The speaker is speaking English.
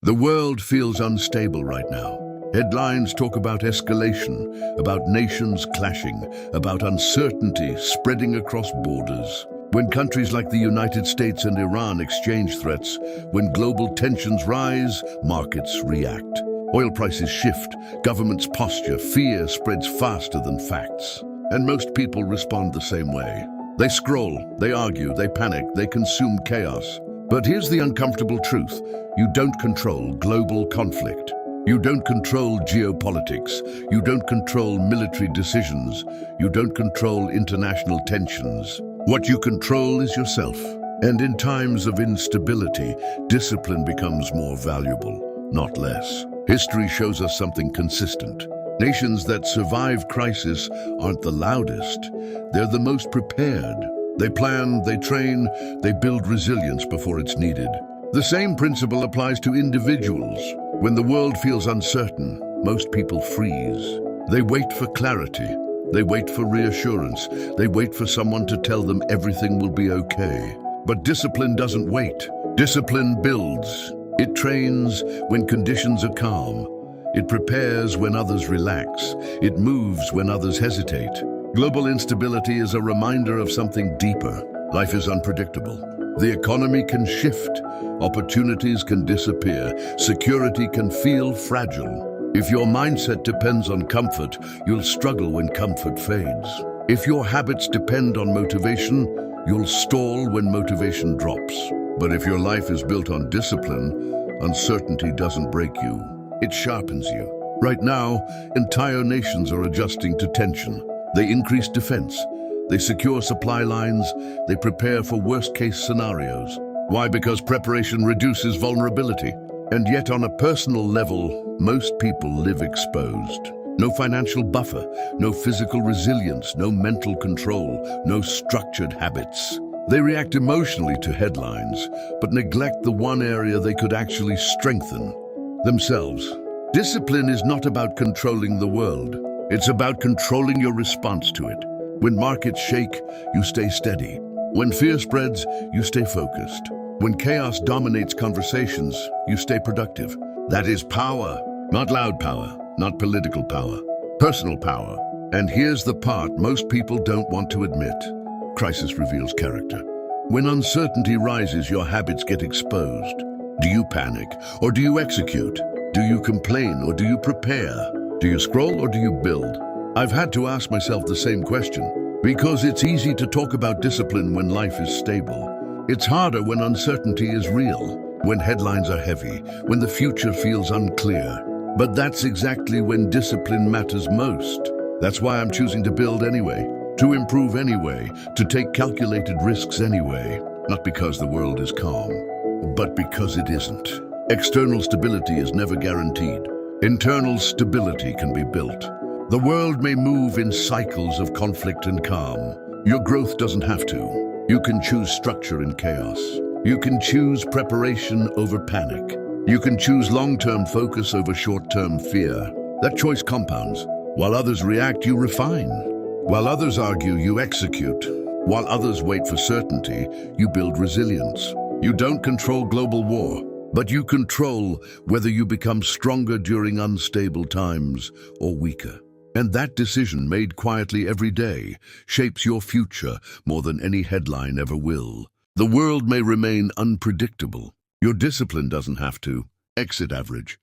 The world feels unstable right now. Headlines talk about escalation, about nations clashing, about uncertainty spreading across borders. When countries like the United States and Iran exchange threats, when global tensions rise, markets react. Oil prices shift, governments posture, fear spreads faster than facts. And most people respond the same way. They scroll, they argue, they panic, they consume chaos. But here's the uncomfortable truth. You don't control global conflict. You don't control geopolitics. You don't control military decisions. You don't control international tensions. What you control is yourself. And in times of instability, discipline becomes more valuable, not less. History shows us something consistent. Nations that survive crisis aren't the loudest. They're the most prepared. They plan, they train, they build resilience before it's needed. The same principle applies to individuals. When the world feels uncertain, most people freeze. They wait for clarity. They wait for reassurance. They wait for someone to tell them everything will be okay. But discipline doesn't wait. Discipline builds. It trains when conditions are calm. It prepares when others relax. It moves when others hesitate. Global instability is a reminder of something deeper. Life is unpredictable. The economy can shift. Opportunities can disappear. Security can feel fragile. If your mindset depends on comfort, you'll struggle when comfort fades. If your habits depend on motivation, you'll stall when motivation drops. But if your life is built on discipline, uncertainty doesn't break you. It sharpens you. Right now, entire nations are adjusting to tension. They increase defense. They secure supply lines. They prepare for worst-case scenarios. Why? Because preparation reduces vulnerability. And yet, on a personal level, most people live exposed. No financial buffer, no physical resilience, no mental control, no structured habits. They react emotionally to headlines, but neglect the one area they could actually strengthen: themselves. Discipline is not about controlling the world. It's about controlling your response to it. When markets shake, you stay steady. When fear spreads, you stay focused. When chaos dominates conversations, you stay productive. That is power. Not loud power, not political power, personal power. And here's the part most people don't want to admit. Crisis reveals character. When uncertainty rises, your habits get exposed. Do you panic or do you execute? Do you complain or do you prepare? Do you scroll or do you build? I've had to ask myself the same question, because it's easy to talk about discipline when life is stable. It's harder when uncertainty is real, when headlines are heavy, when the future feels unclear. But that's exactly when discipline matters most. That's why I'm choosing to build anyway, to improve anyway, to take calculated risks anyway. Not because the world is calm, but because it isn't. External stability is never guaranteed. Internal stability can be built. The world may move in cycles of conflict and calm. Your growth doesn't have to. You can choose structure in chaos. You can choose preparation over panic. You can choose long-term focus over short-term fear. That choice compounds. While others react, you refine. While others argue, you execute. While others wait for certainty, you build resilience. You don't control global war, but you control whether you become stronger during unstable times or weaker. And that decision, made quietly every day, shapes your future more than any headline ever will. The world may remain unpredictable. Your discipline doesn't have to. Exit average.